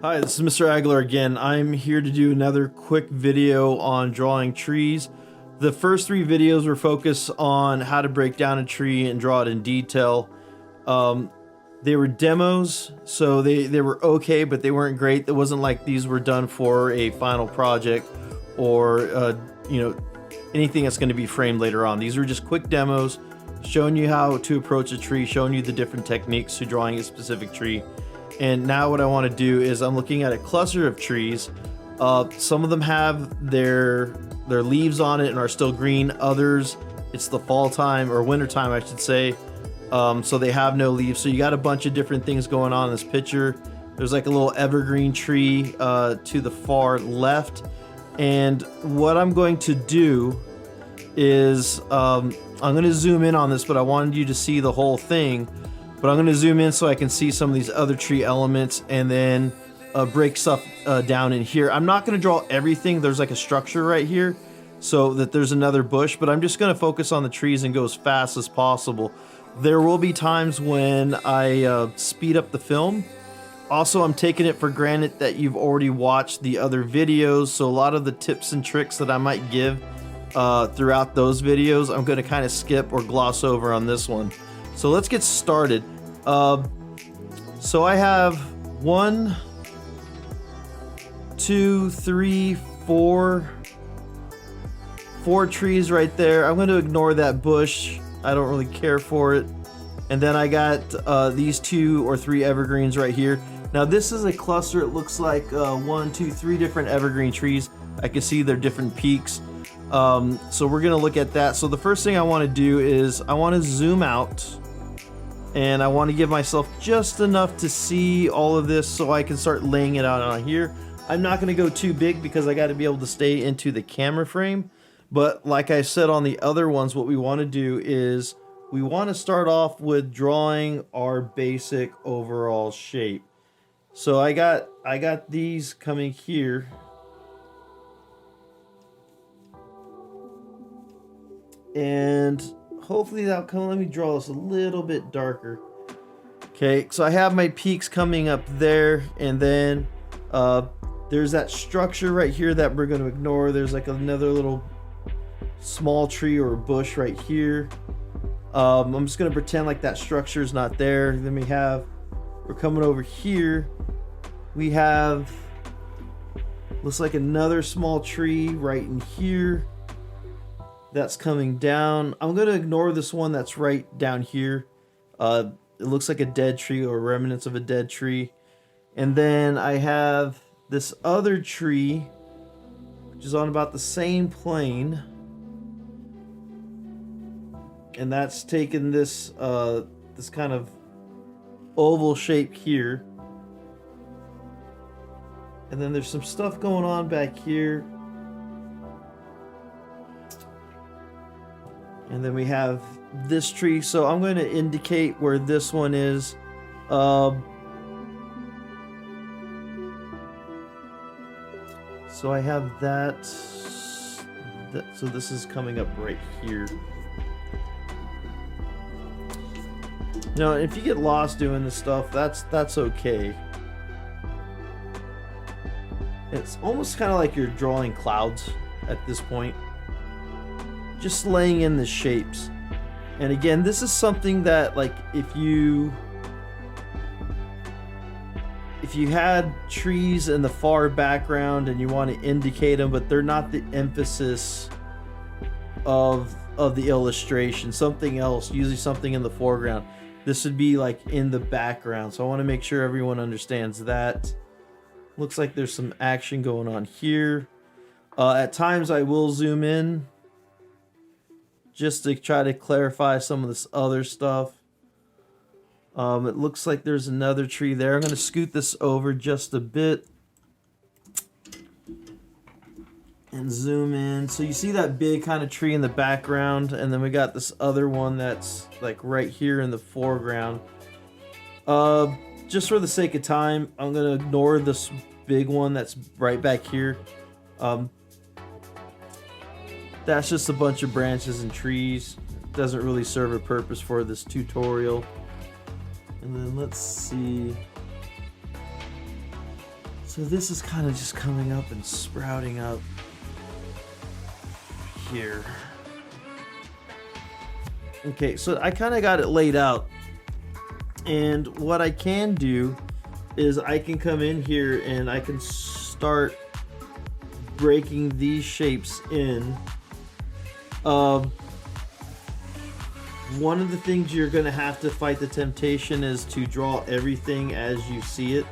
Hi, this is Mr. Aguilar again. I'm here to do another quick video on drawing trees. The first three videos were focused on how to break down a tree and draw it in detail. They were demos, so they were okay, but they weren't great. It wasn't like these were done for a final project or anything that's going to be framed later on. These were just quick demos showing you how to approach a tree, showing you the different techniques to drawing a specific tree. And now what I want to do is I'm looking at a cluster of trees. Some of them have their leaves on it and are still green. Others, it's the fall time or winter time, I should say. So they have no leaves. So you got a bunch of different things going on in this picture. There's like a little evergreen tree to the far left. And what I'm going to do is I'm going to zoom in on this, but I wanted you to see the whole thing. But I'm going to zoom in so I can see some of these other tree elements and then break stuff down in here. I'm not going to draw everything. There's like a structure right here so that there's another bush, but I'm just going to focus on the trees and go as fast as possible. There will be times when I speed up the film. Also, I'm taking it for granted that you've already watched the other videos, so a lot of the tips and tricks that I might give throughout those videos, I'm going to kind of skip or gloss over on this one. So let's get started. So I have 1, 2, 3, 4 trees right there. I'm going to ignore that bush. I don't really care for it. And then I got these 2 or 3 evergreens right here. Now this is a cluster. It looks like 1, 2, 3 different evergreen trees. I can see their different peaks. So we're going to look at that. So the first thing I want to do is I want to zoom out. And I want to give myself just enough to see all of this so I can start laying it out on here. I'm not going to go too big because I got to be able to stay into the camera frame. But like I said on the other ones, what we want to do is we want to start off with drawing our basic overall shape. So I got these coming here. And hopefully that'll come. Let me draw this a little bit darker. Okay, so I have my peaks coming up there, and then there's that structure right here that we're going to ignore. There's like another little small tree or a bush right here. I'm just going to pretend like that structure is not there. Then we're coming over here. We have, looks like another small tree right in here. That's coming down. I'm going to ignore this one that's right down here. It looks like a dead tree or remnants of a dead tree. And then I have this other tree, which is on about the same plane. And that's taken this this kind of oval shape here. And then there's some stuff going on back here. And then we have this tree. So I'm going to indicate where this one is. So I have that. So this is coming up right here. Now, if you get lost doing this stuff, that's okay. It's almost kind of like you're drawing clouds at this point. Just laying in the shapes. And again, this is something that, like, if you had trees in the far background and you want to indicate them, but they're not the emphasis of the illustration, something else, usually something in the foreground, this would be like in the background. So I want to make sure everyone understands that. Looks like there's some action going on here. At times I will zoom in just to try to clarify some of this other stuff. It looks like there's another tree there. I'm going to scoot this over just a bit and zoom in. So you see that big kind of tree in the background, and then we got this other one that's like right here in the foreground. Just for the sake of time, I'm going to ignore this big one that's right back here. That's just a bunch of branches and trees. Doesn't really serve a purpose for this tutorial. And then let's see. So this is kind of just coming up and sprouting up here. Okay, so I kind of got it laid out. And what I can do is I can come in here and I can start breaking these shapes in. One of the things you're going to have to fight the temptation is to draw everything as you see it,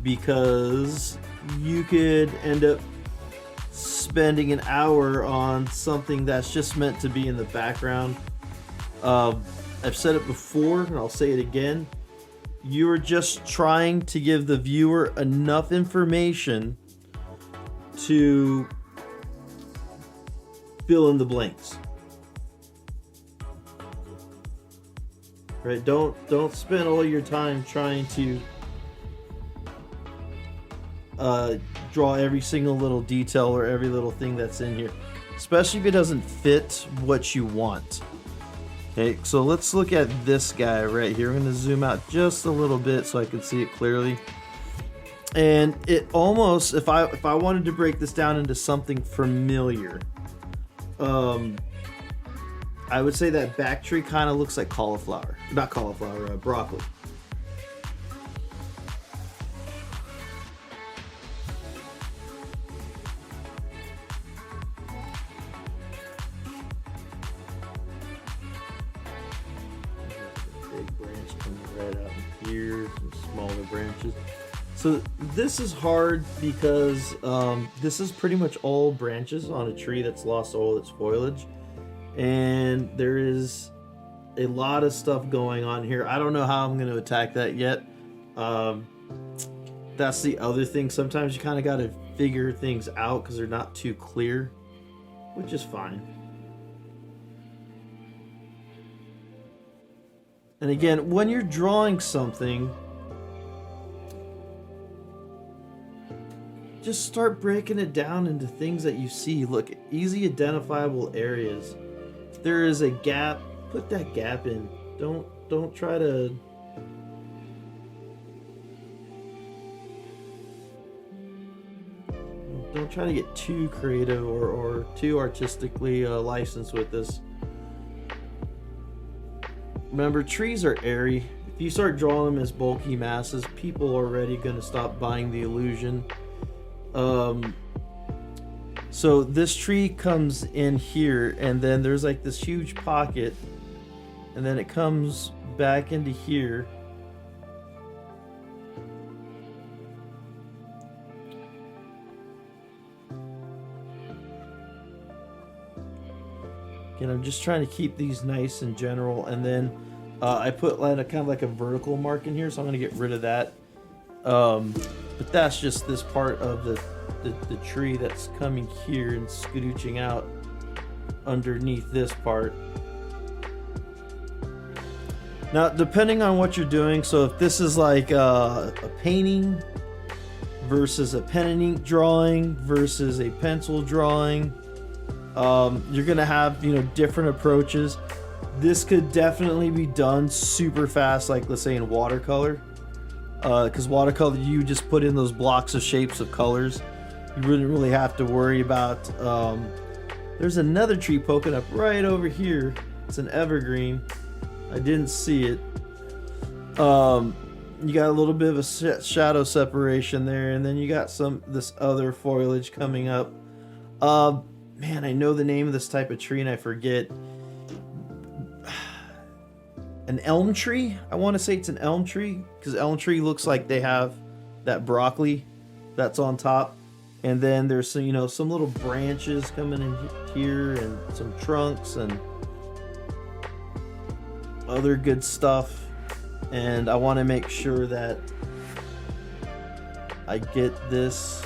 because you could end up spending an hour on something that's just meant to be in the background. I've said it before and I'll say it again. You are just trying to give the viewer enough information to fill in the blanks. Right? Don't spend all your time trying to draw every single little detail or every little thing that's in here, especially if it doesn't fit what you want. Okay, so let's look at this guy right here. I'm going to zoom out just a little bit so I can see it clearly. And it almost, if I wanted to break this down into something familiar, I would say that back tree kind of looks like cauliflower. Not cauliflower, broccoli. Big branch coming right out here, some smaller branches. So this is hard because this is pretty much all branches on a tree that's lost all its foliage. And there is a lot of stuff going on here. I don't know how I'm going to attack that yet. That's the other thing. Sometimes you kind of got to figure things out because they're not too clear, which is fine. And again, when you're drawing something, just start breaking it down into things that you see. Look, easy identifiable areas. If there is a gap, put that gap in. Don't try to get too creative or too artistically licensed with this. Remember, trees are airy. If you start drawing them as bulky masses, people are already going to stop buying the illusion. So this tree comes in here, and then there's like this huge pocket, and then it comes back into here. Again, I'm just trying to keep these nice and general, and then I put like a kind of like a vertical mark in here, so I'm going to get rid of that. But that's just this part of the tree that's coming here and scooching out underneath this part. Now, depending on what you're doing, so if this is like a painting versus a pen and ink drawing versus a pencil drawing, you're gonna have, you know, different approaches. This could definitely be done super fast, like let's say in watercolor, because watercolor, you just put in those blocks of shapes of colors. You wouldn't really have to worry about. There's another tree poking up right over here. It's an evergreen. I didn't see it. You got a little bit of a shadow separation there, and then you got this other foliage coming up. Man, I know the name of this type of tree and I forget. An elm tree? I want to say it's an elm tree, because elm tree looks like they have that broccoli that's on top, and then there's some, you know, some little branches coming in here and some trunks and other good stuff. And I want to make sure that I get this.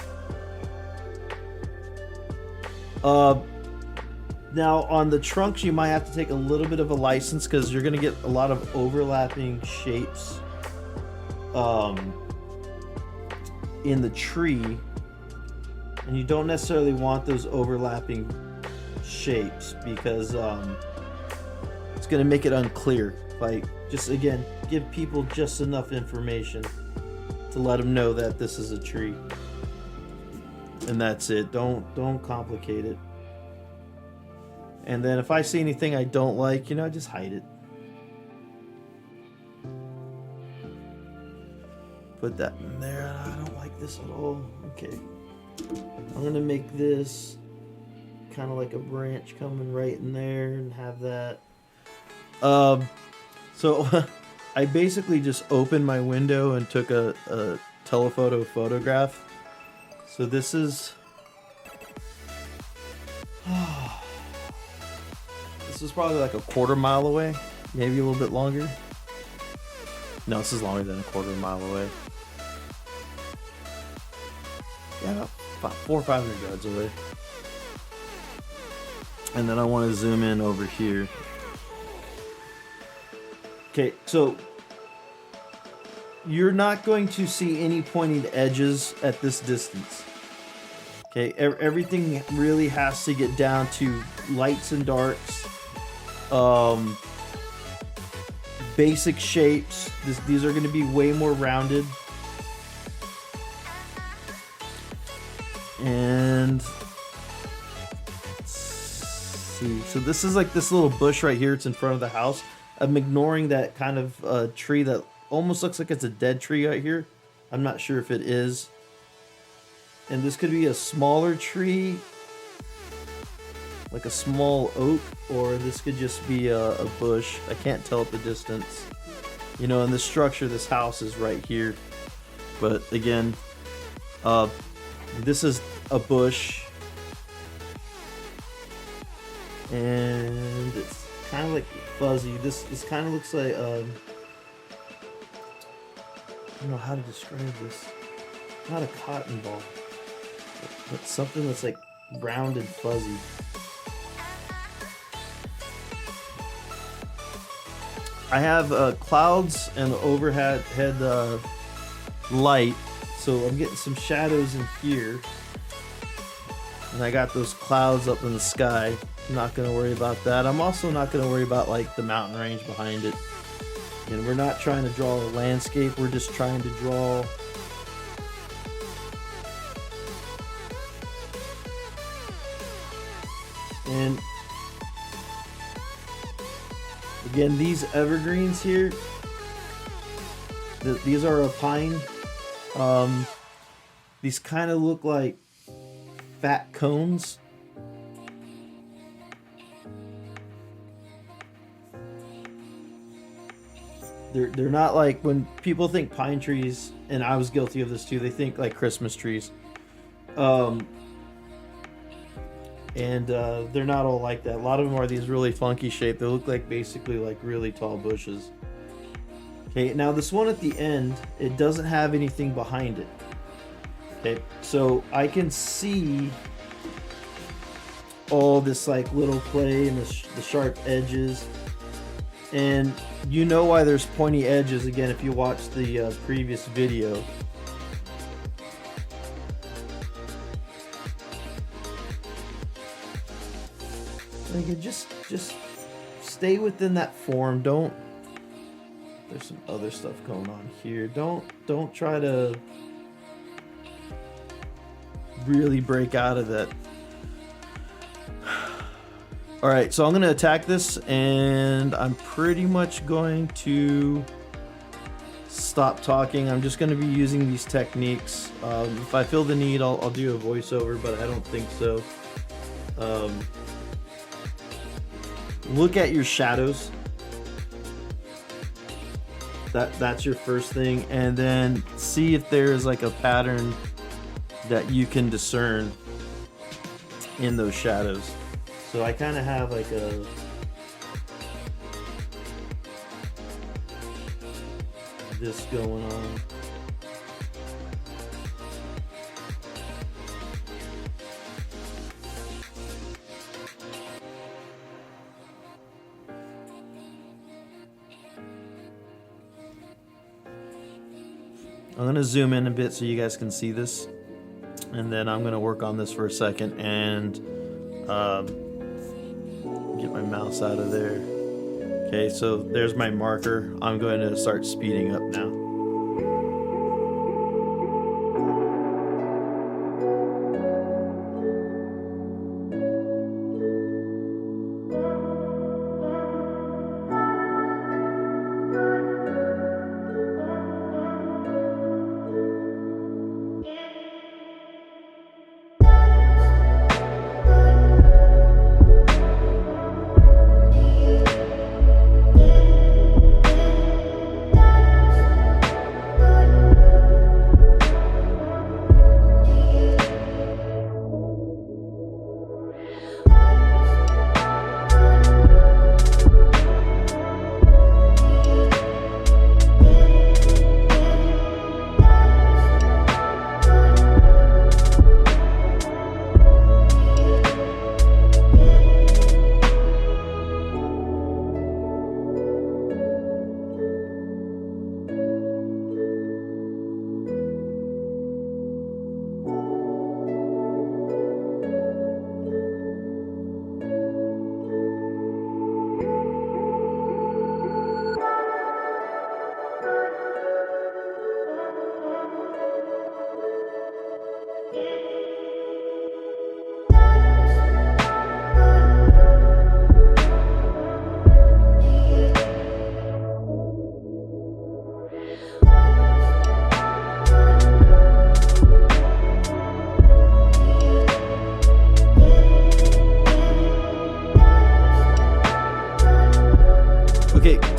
Now on the trunks, you might have to take a little bit of a license, because you're going to get a lot of overlapping shapes in the tree, and you don't necessarily want those overlapping shapes, because it's going to make it unclear. Like, just again, give people just enough information. to let them know that this is a tree. And that's it. Don't complicate it. And then if I see anything I don't like, you know, I just hide it. Put that in there. I don't like this at all. Okay. I'm gonna make this kind of like a branch coming right in there and have that. So I basically just opened my window and took a telephoto photograph. So this is this is probably like a quarter-mile away, maybe a little bit longer. No, this is longer than a quarter-mile away. Yeah, about 400 or 500 yards away. And then I want to zoom in over here. Okay, so you're not going to see any pointed edges at this distance. Okay, everything really has to get down to lights and darks, basic shapes. These are going to be way more rounded. And let's see, so this is like this little bush right here. It's in front of the house. I'm ignoring that kind of tree that almost looks like it's a dead tree right here. I'm not sure if it is. And this could be a smaller tree, like a small oak, or this could just be a bush. I can't tell at the distance. You know, and the structure of this house is right here. But again, this is a bush. And it's kind of like fuzzy. This kind of looks like, I don't know how to describe this. Not a cotton ball, but something that's like round and fuzzy. I have clouds and overhead light, so I'm getting some shadows in here. And I got those clouds up in the sky. I'm not going to worry about that. I'm also not going to worry about like the mountain range behind it. And we're not trying to draw a landscape, we're just trying to draw and again, these evergreens here, these are a pine. These kind of look like fat cones. They're not like, when people think pine trees, and I was guilty of this too, they think like Christmas trees. And they're not all like that. A lot of them are these really funky shape. They look like basically like really tall bushes. Okay, now this one at the end, it doesn't have anything behind it. Okay, so I can see all this like little play and the sharp edges. And you know why there's pointy edges, again, if you watch the previous video. Again, just stay within that form. Don't. There's some other stuff going on here. Don't try to really break out of that. All right, so I'm going to attack this, and I'm pretty much going to stop talking. I'm just going to be using these techniques. If I feel the need, I'll do a voiceover, but I don't think so. Look at your shadows. That's your first thing, and then see if there's like a pattern that you can discern in those shadows. So I kind of have like this going on. I'm going to zoom in a bit so you guys can see this, and then I'm going to work on this for a second and get my mouse out of there. Okay, so there's my marker. I'm going to start speeding up now.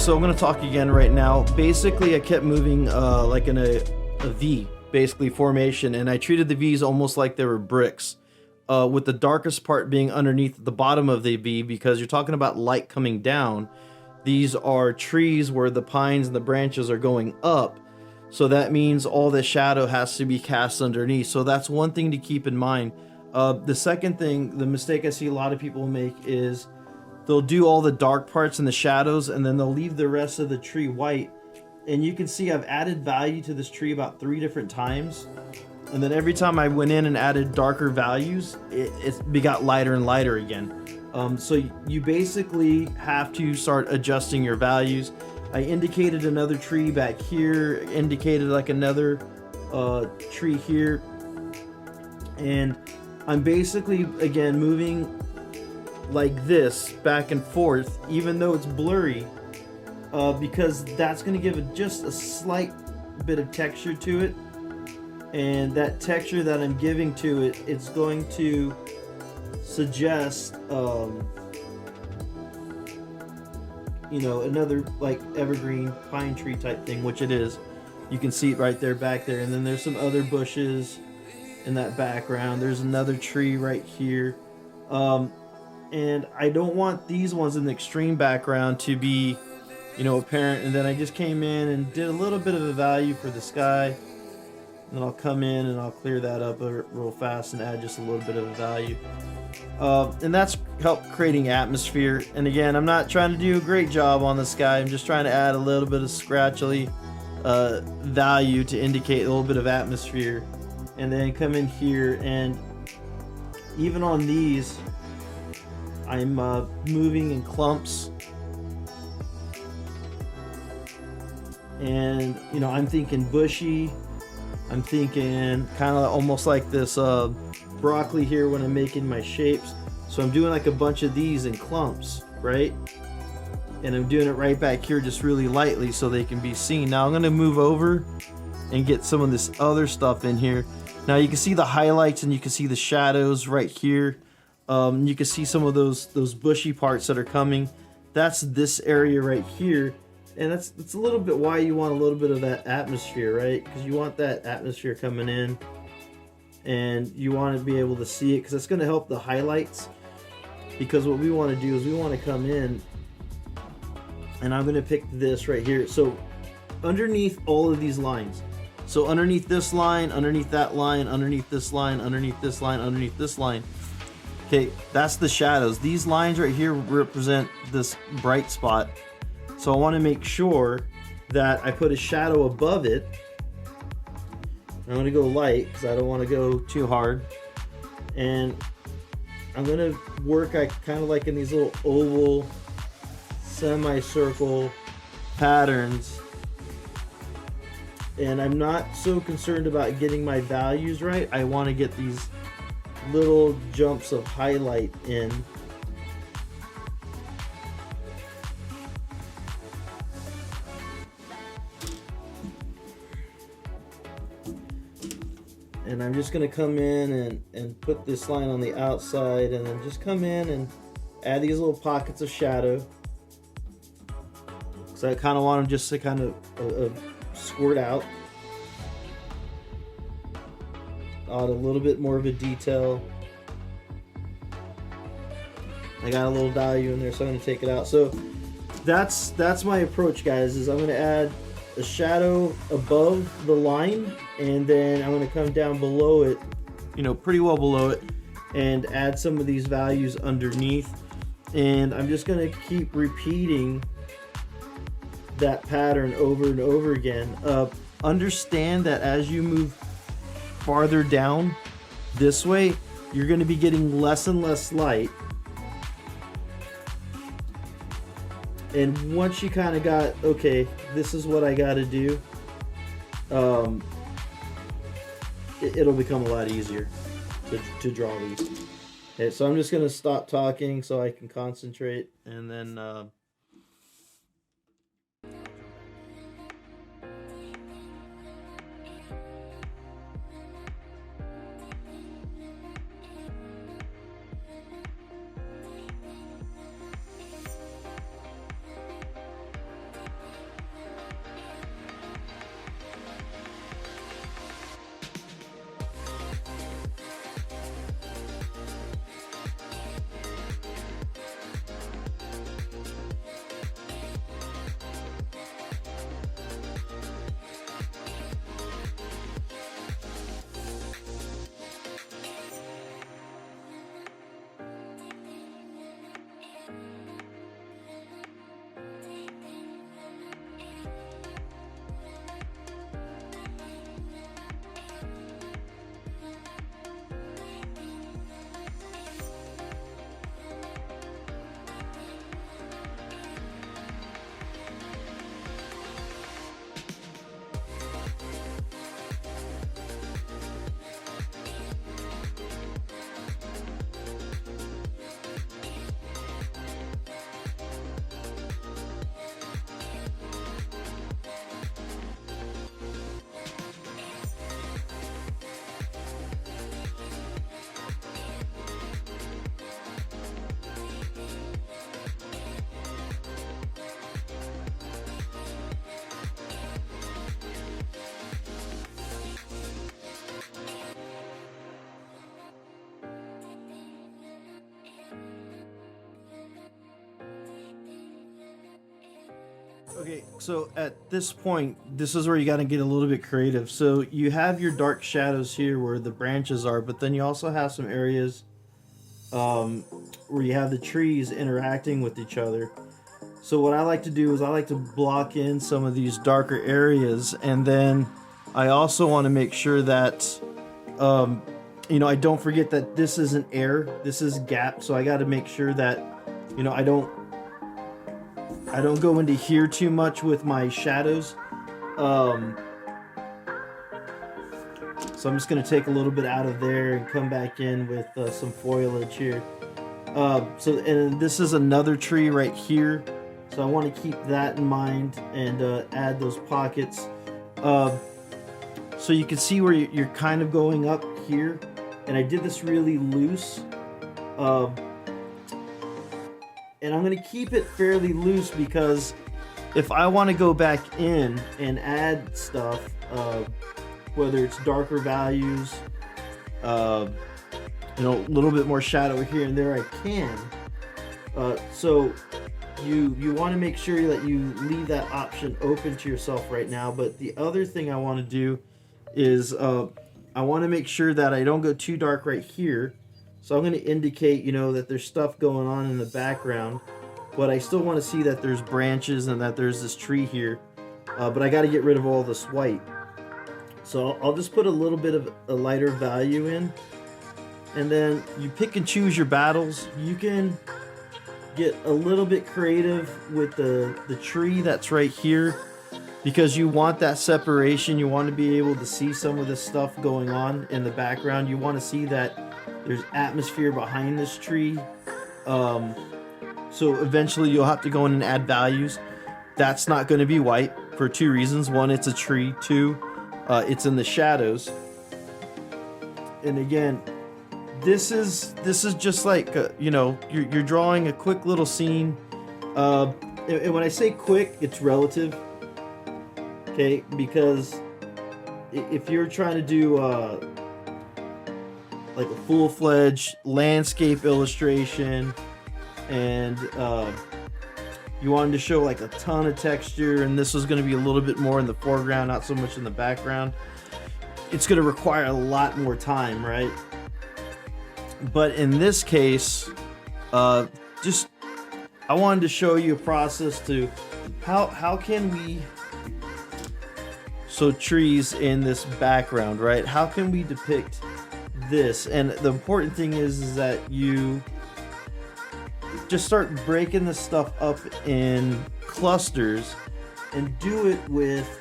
So I'm going to talk again right now. Basically, I kept moving like in a V, basically formation, and I treated the V's almost like they were bricks, with the darkest part being underneath the bottom of the V, because you're talking about light coming down. These are trees where the pines and the branches are going up, so that means all the shadow has to be cast underneath. So that's one thing to keep in mind. The second thing, the mistake I see a lot of people make is they'll do all the dark parts and the shadows, and then they'll leave the rest of the tree white. And you can see I've added value to this tree about 3 different times. And then every time I went in and added darker values, it got lighter and lighter again. So you basically have to start adjusting your values. I indicated another tree back here, indicated like another tree here. And I'm basically, again, moving like this back and forth, even though it's blurry, because that's going to give just a slight bit of texture to it. And that texture that I'm giving to it, it's going to suggest you know, another like evergreen pine tree type thing, which it is. You can see it right there back there, and then there's some other bushes in that background. There's another tree right here, and I don't want these ones in the extreme background to be, you know, apparent. And then I just came in and did a little bit of a value for the sky, and then I'll come in and I'll clear that up real fast and add just a little bit of a value. And that's helped creating atmosphere. And again, I'm not trying to do a great job on the sky. I'm just trying to add a little bit of scratchily value to indicate a little bit of atmosphere. And then come in here, and even on these, I'm moving in clumps. And, you know, I'm thinking bushy. I'm thinking kind of almost like this broccoli here when I'm making my shapes. So I'm doing like a bunch of these in clumps, right? And I'm doing it right back here just really lightly so they can be seen. Now I'm going to move over and get some of this other stuff in here. Now you can see the highlights and you can see the shadows right here. You can see some of those bushy parts that are coming. That's this area right here. And that's a little bit why you want a little bit of that atmosphere, right? Because you want that atmosphere coming in, and you want to be able to see it, because it's going to help the highlights. Because what we want to do is we want to come in, and I'm going to pick this right here. So underneath all of these lines, so underneath this line, underneath that line, underneath this line, underneath this line, underneath this line, okay, that's the shadows. These lines right here represent this bright spot. So I want to make sure that I put a shadow above it. I'm going to go light because I don't want to go too hard. And I'm going to work kind of like in these little oval, semicircle patterns. And I'm not so concerned about getting my values right. I want to get these little jumps of highlight in. And I'm just going to come in and put this line on the outside, and then just come in and add these little pockets of shadow. So I kind of want them just to kind of squirt out. Add a little bit more of a detail. I got a little value in there, so I'm going to take it out. So that's my approach, guys, is I'm going to add a shadow above the line, and then I'm going to come down below it, you know, pretty well below it, and add some of these values underneath. And I'm just going to keep repeating that pattern over and over again. Understand that as you move farther down this way, you're going to be getting less and less light. And once you kind of got, okay, this is what I got to do, it'll become a lot easier to draw these. Okay, so I'm just going to stop talking so I can concentrate, and then Okay, so at this point, this is where you got to get a little bit creative. So you have your dark shadows here where the branches are, but then you also have some areas um, where you have the trees interacting with each other. So what I like to do is I like to block in some of these darker areas, and then I also want to make sure that um, I don't forget that this isn't air, this is gap. So I got to make sure that I don't go into here too much with my shadows. Um, so I'm just gonna take a little bit out of there and come back in with some foliage here. And this is another tree right here. So I want to keep that in mind and add those pockets. So you can see where you're kind of going up here. And I did this really loose. And I'm going to keep it fairly loose because if I want to go back in and add stuff, whether it's darker values, a little bit more shadow here and there, I can. So you want to make sure that you leave that option open to yourself right now. But the other thing I want to do is I want to make sure that I don't go too dark right here. So I'm going to indicate, that there's stuff going on in the background, but I still want to see that there's branches and that there's this tree here. But I got to get rid of all this white. So I'll just put a little bit of a lighter value in, and then you pick and choose your battles. You can get a little bit creative with the tree that's right here, because you want that separation. You want to be able to see some of this stuff going on in the background. You want to see that there's atmosphere behind this tree. So eventually you'll have to go in and add values. That's not going to be white for two reasons. One, it's a tree. Two, it's in the shadows. And again, this is just like you're drawing a quick little scene. And when I say quick, it's relative. Okay, because if you're trying to do like a full-fledged landscape illustration, and you wanted to show like a ton of texture, and this was going to be a little bit more in the foreground, not so much in the background, it's going to require a lot more time, right? But in this case, I wanted to show you a process to how can we, so trees in this background, right? How can we depict this? And the important thing is that you just start breaking this stuff up in clusters and do it with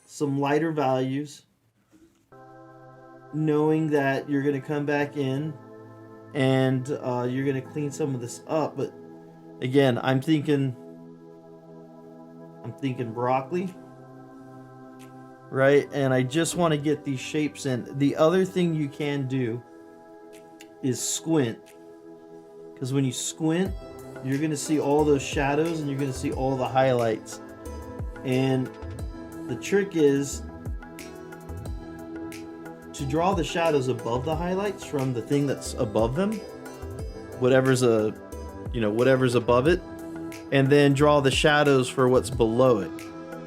some lighter values, knowing that you're going to come back in and you're going to clean some of this up. But again, I'm thinking broccoli, right? And I just want to get these shapes in. The other thing you can do is squint, because when you squint, you're going to see all those shadows and you're going to see all the highlights. And the trick is to draw the shadows above the highlights from the thing that's above them, whatever's above it, and then draw the shadows for what's below it.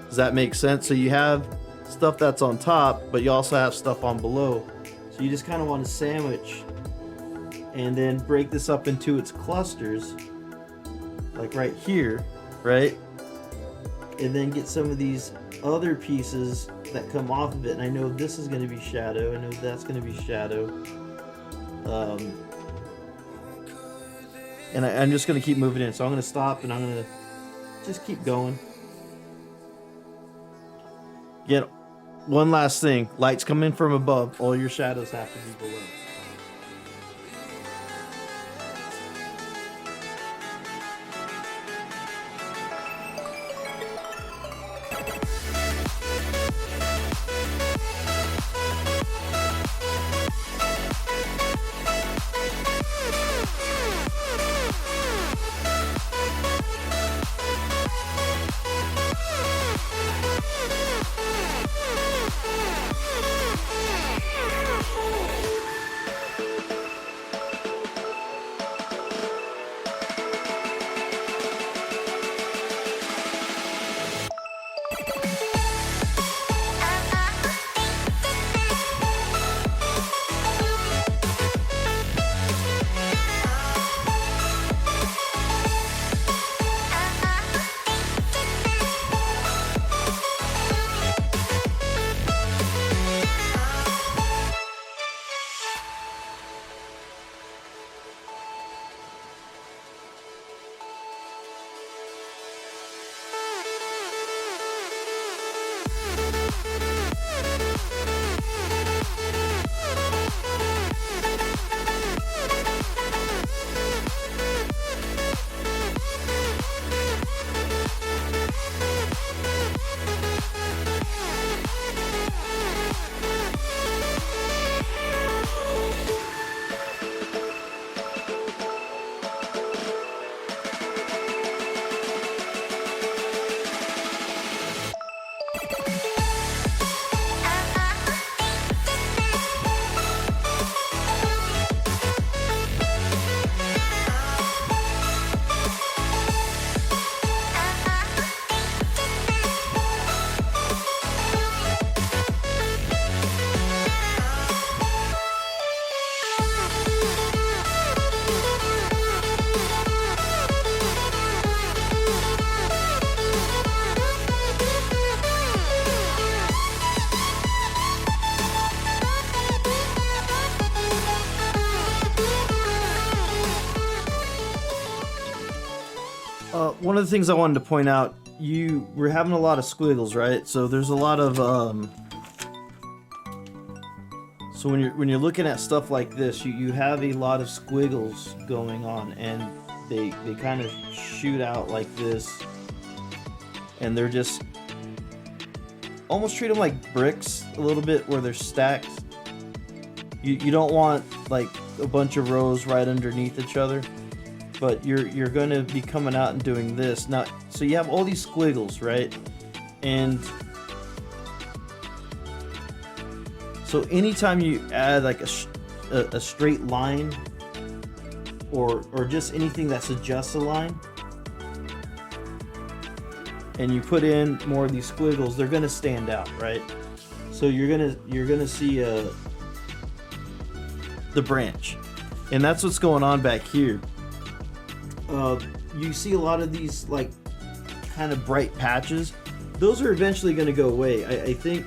Does that make sense? So you have stuff that's on top, but you also have stuff on below. So you just kind of want to sandwich and then break this up into its clusters, like right here, right? And then get some of these other pieces that come off of it. And I know this is going to be shadow. I know that's going to be shadow. And I'm just going to keep moving in. So I'm going to stop and I'm going to just keep going. Again, one last thing. Lights come in from above. All your shadows have to be below. one of the things I wanted to point out, we're having a lot of squiggles, right? So there's a lot of so when you're looking at stuff like this, you have a lot of squiggles going on, and they kind of shoot out like this, and they're just almost treat them like bricks a little bit, where they're stacked. You don't want like a bunch of rows right underneath each other, but you're going to be coming out and doing this now. So you have all these squiggles, right? And so anytime you add like a straight line or just anything that suggests a line, and you put in more of these squiggles, they're going to stand out, right? So you're gonna see the branch, and that's what's going on back here. You see a lot of these like kind of bright patches. Those are eventually going to go away. I think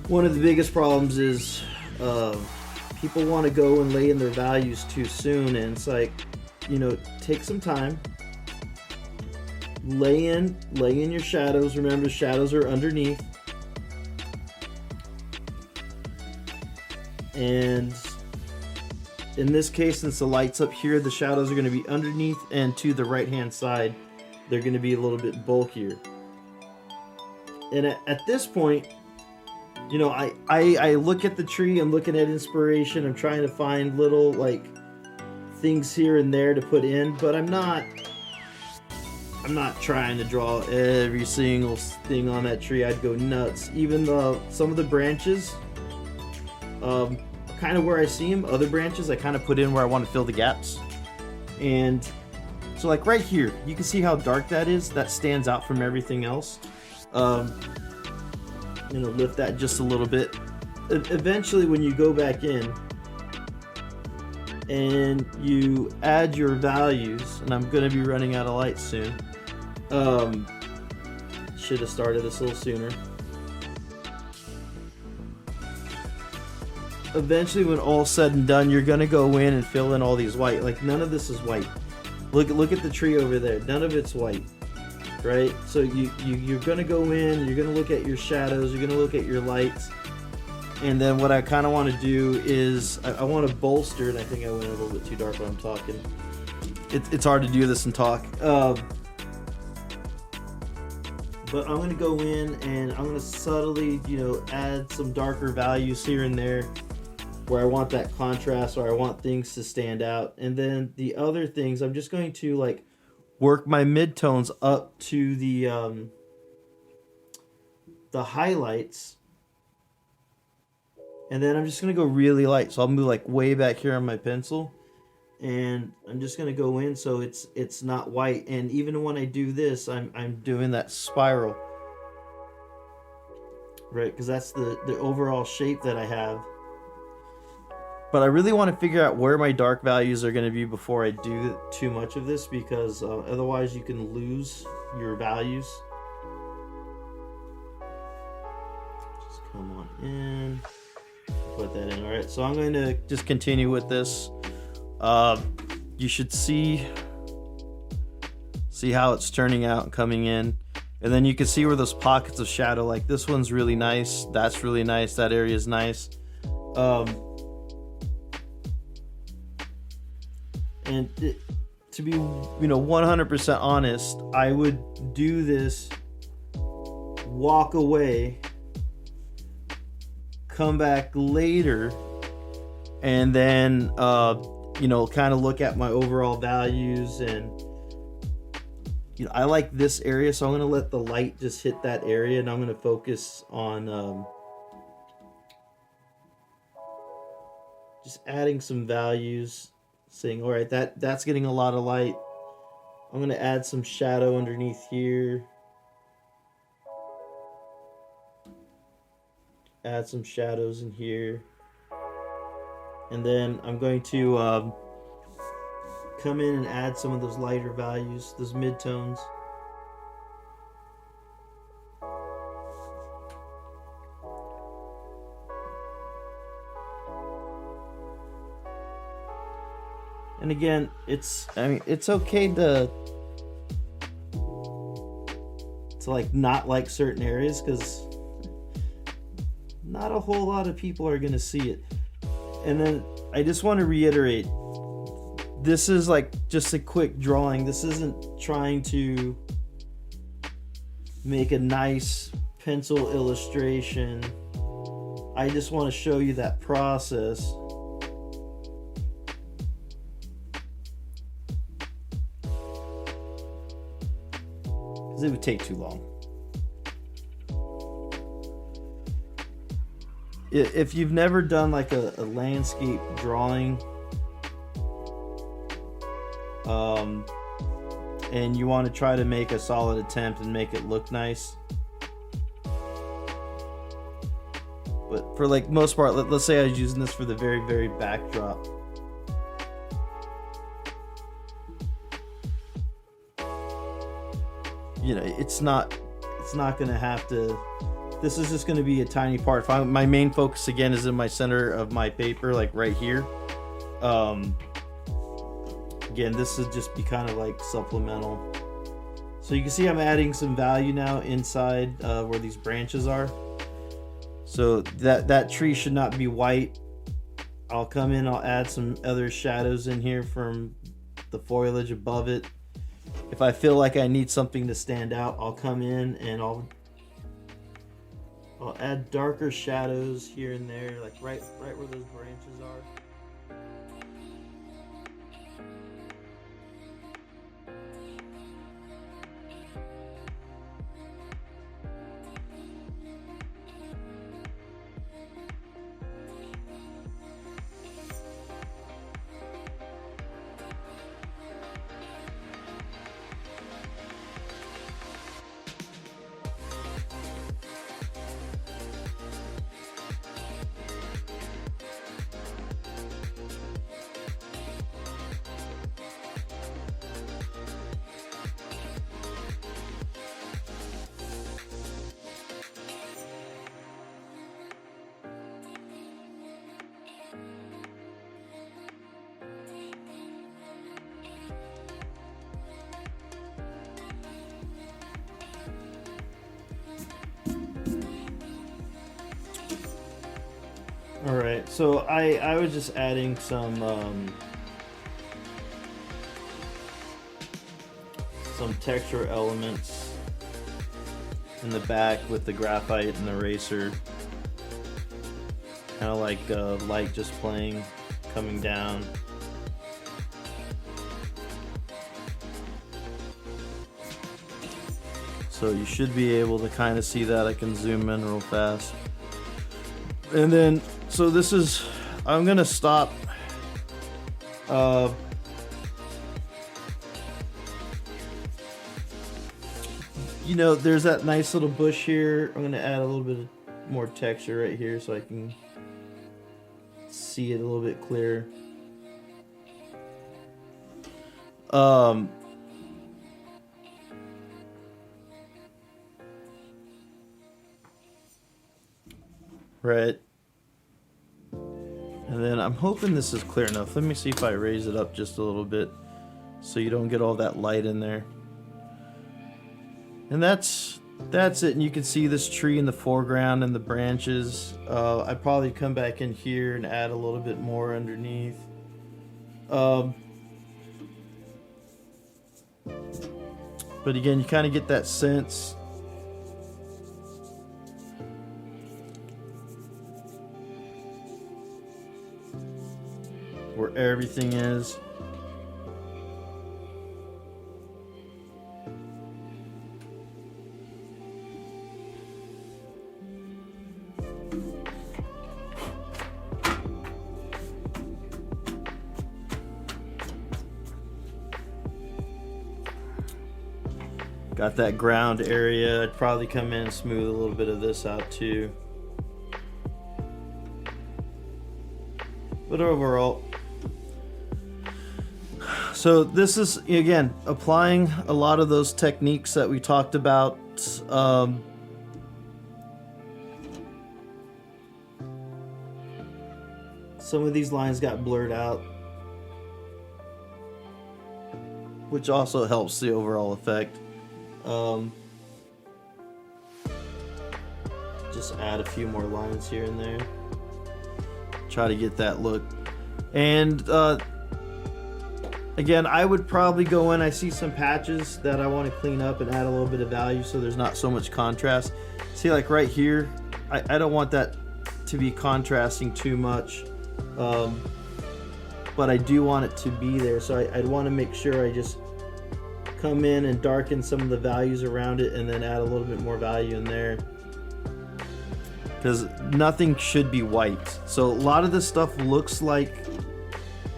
one of the biggest problems is people want to go and lay in their values too soon, and it's like, take some time, lay in your shadows. Remember, shadows are underneath. And in this case, since the light's up here, the shadows are going to be underneath, and to the right hand side they're going to be a little bit bulkier. And at this point, I look at the tree, I'm looking at inspiration, I'm trying to find little like things here and there to put in, but I'm not trying to draw every single thing on that tree. I'd go nuts. Even though some of the branches, kind of where I see them, other branches I kind of put in where I want to fill the gaps. And so like right here, you can see how dark that is. That stands out from everything else. Lift that just a little bit. Eventually, when you go back in and you add your values, and I'm going to be running out of light soon. Should have started this a little sooner. Eventually, when all's said and done, you're going to go in and fill in all these white. Like, none of this is white. Look at the tree over there. None of it's white, right? So you're going to go in, you're going to look at your shadows, you're going to look at your lights. And then what I kind of want to do is I want to bolster, and I think I went a little bit too dark when I'm talking. It's hard to do this and talk. But I'm going to go in and I'm going to subtly, add some darker values here and there where I want that contrast, or I want things to stand out. And then the other things, I'm just going to like work my midtones up to the highlights. And then I'm just going to go really light. So I'll move like way back here on my pencil. And I'm just going to go in so it's not white. And even when I do this, I'm doing that spiral. Right, because that's the overall shape that I have. But I really want to figure out where my dark values are going to be before I do too much of this, because otherwise you can lose your values. Just come on in. Put that in. Alright, so I'm going to just continue with this. You should see how it's turning out and coming in. And then you can see where those pockets of shadow, like this one's really nice, that's really nice, that area is nice. To be 100% honest, I would do this, walk away, come back later, and then kind of look at my overall values. And I like this area, so I'm going to let the light just hit that area, and I'm going to focus on just adding some values, saying, all right, that's getting a lot of light. I'm going to add some shadow underneath here. Add some shadows in here. And then I'm going to come in and add some of those lighter values, those midtones. And And again, I mean, it's okay to like not like certain areas, because not a whole lot of people are gonna see it. And then I just want to reiterate, this is like just a quick drawing. This isn't trying to make a nice pencil illustration. I just want to show you that process. Because it would take too long. If you've never done like a landscape drawing, and you want to try to make a solid attempt and make it look nice, but for like most part, let's say I was using this for the very backdrop. You know, it's not gonna have to. This is just gonna be a tiny part. My main focus again is in my center of my paper, like right here. Again, this would just be kind of like supplemental. So you can see I'm adding some value now inside where these branches are. So that tree should not be white. I'll come in, I'll add some other shadows in here from the foliage above it. If I feel like I need something to stand out, I'll come in and I'll add darker shadows here and there, like right where those branches are. All right, so I was just adding some texture elements in the back with the graphite and the eraser, kind of like light just playing, coming down. So you should be able to kind of see that. I can zoom in real fast. And then, so this is, I'm gonna stop you know, there's that nice little bush here. I'm gonna add a little bit more texture right here so I can see it a little bit clearer. Right. And then I'm hoping this is clear enough. Let me see if I raise it up just a little bit so you don't get all that light in there. And that's it. And you can see this tree in the foreground and the branches. I'd probably come back in here and add a little bit more underneath. But again, you kind of get that sense. Where everything is. Got that ground area. I'd probably come in and smooth a little bit of this out too. But overall, so this is, again, applying a lot of those techniques that we talked about. Some of these lines got blurred out. which also helps the overall effect. Just add a few more lines here and there. Try to get that look. And again, I would probably go in, I see some patches that I want to clean up and add a little bit of value so there's not so much contrast. See, like right here, I don't want that to be contrasting too much, but I do want it to be there, so I'd want to make sure I just come in and darken some of the values around it and then add a little bit more value in there, because nothing should be white. So a lot of this stuff looks like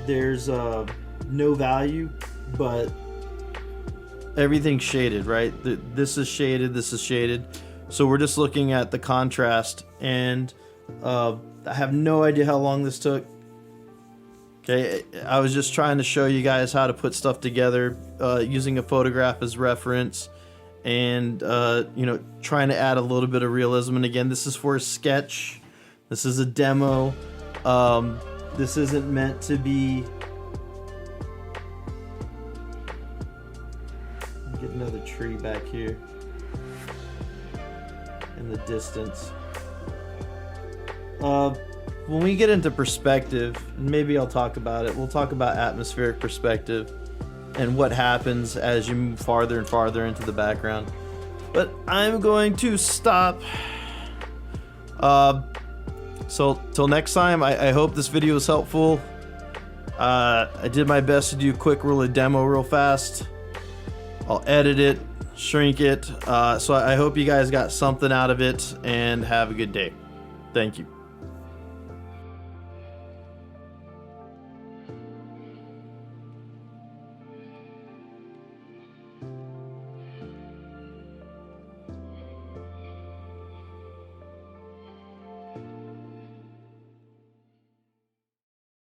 there's no value, but everything's shaded, right? This is shaded, this is shaded. So we're just looking at the contrast, and I have no idea how long this took. Okay, I was just trying to show you guys how to put stuff together using a photograph as reference, and you know, trying to add a little bit of realism. And again, this is for a sketch. This is a demo. This isn't meant to be. Get another tree back here in the distance. When we get into perspective, and maybe I'll talk about it, we'll talk about atmospheric perspective and what happens as you move farther and farther into the background. But I'm going to stop. So till next time, I hope this video was helpful. I did my best to do a quick demo real fast. I'll edit it, shrink it. So I hope you guys got something out of it, and have a good day. Thank you.